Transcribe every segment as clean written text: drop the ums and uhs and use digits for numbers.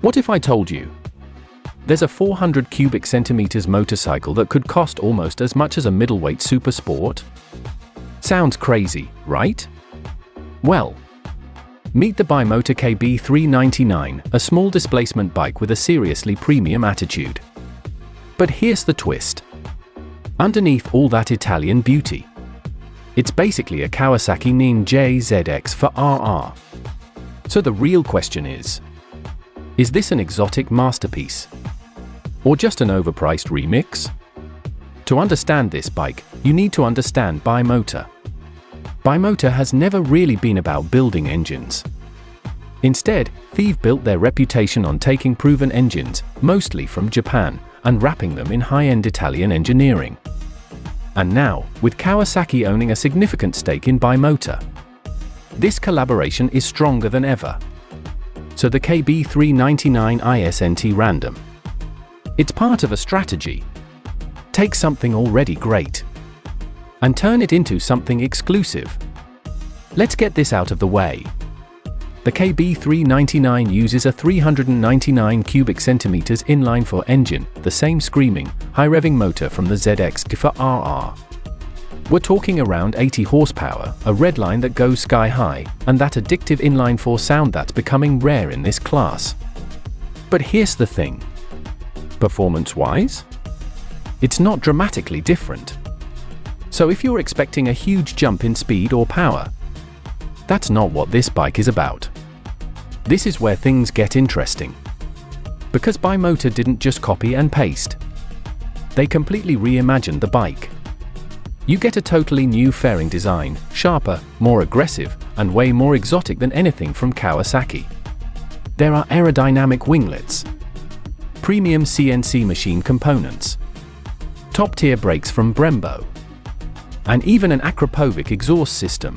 What if I told you there's a 400 cubic centimeters motorcycle that could cost almost as much as a middleweight super sport? Sounds crazy, right? Well, meet the Bimota KB399, a small displacement bike with a seriously premium attitude. But here's the twist. Underneath all that Italian beauty, it's basically a Kawasaki Ninja ZX-4RR. So the real question is this an exotic masterpiece? Or just an overpriced remix? To understand this bike, you need to understand Bimota. Bimota has never really been about building engines. Instead, they've built their reputation on taking proven engines, mostly from Japan, and wrapping them in high-end Italian engineering. And now, with Kawasaki owning a significant stake in Bimota, this collaboration is stronger than ever. So the KB399 isn't random. It's part of a strategy. Take something already great and turn it into something exclusive. Let's get this out of the way. The KB399 uses a 399 cubic centimeters inline-4 engine, the same screaming, high-revving motor from the ZX-4RR. We're talking around 80 horsepower, a red line that goes sky high, and that addictive inline-4 sound that's becoming rare in this class. But here's the thing. Performance-wise, it's not dramatically different. So if you're expecting a huge jump in speed or power, that's not what this bike is about. This is where things get interesting. Because Bimota didn't just copy and paste. They completely reimagined the bike. You get a totally new fairing design, sharper, more aggressive, and way more exotic than anything from Kawasaki. There are aerodynamic winglets, premium CNC machine components, top-tier brakes from Brembo, and even an Akrapovic exhaust system.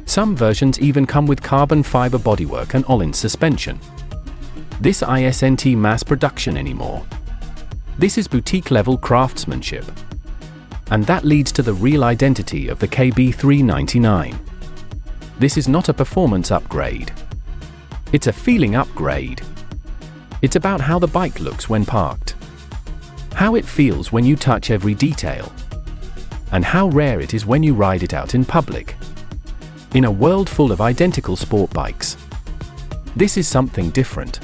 Some versions even come with carbon fiber bodywork and all-in suspension. This isn't mass production anymore. This is boutique-level craftsmanship. And that leads to the real identity of the KB399. This is not a performance upgrade. It's a feeling upgrade. It's about how the bike looks when parked, how it feels when you touch every detail, and how rare it is when you ride it out in public. In a world full of identical sport bikes, this is something different.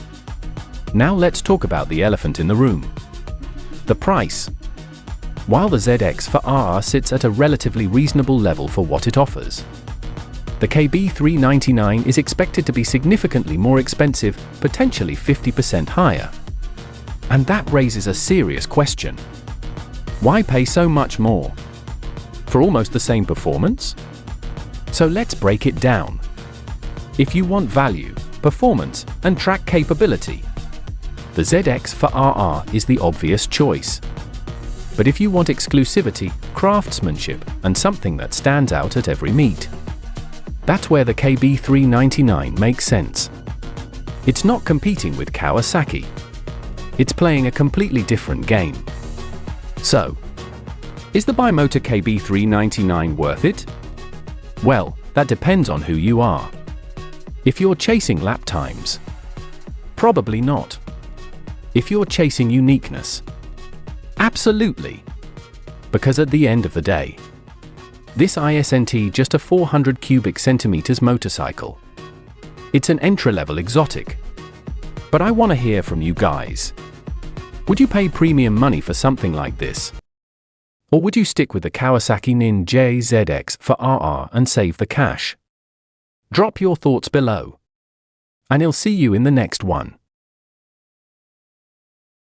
Now let's talk about the elephant in the room. The price. While the ZX-4RR sits at a relatively reasonable level for what it offers, the KB399 is expected to be significantly more expensive, potentially 50% higher. And that raises a serious question. Why pay so much more for almost the same performance? So let's break it down. If you want value, performance, and track capability, the ZX-4RR is the obvious choice. But if you want exclusivity, craftsmanship, and something that stands out at every meet, that's where the KB399 makes sense. It's not competing with Kawasaki. It's playing a completely different game. So, is the Bimota KB399 worth it? Well, that depends on who you are. If you're chasing lap times, probably not. If you're chasing uniqueness, absolutely. Because at the end of the day, this isn't just a 400 cubic centimeters motorcycle. It's an entry-level exotic. But I want to hear from you guys. Would you pay premium money for something like this? Or would you stick with the Kawasaki Ninja ZX-4RR and save the cash? Drop your thoughts below. And I'll see you in the next one.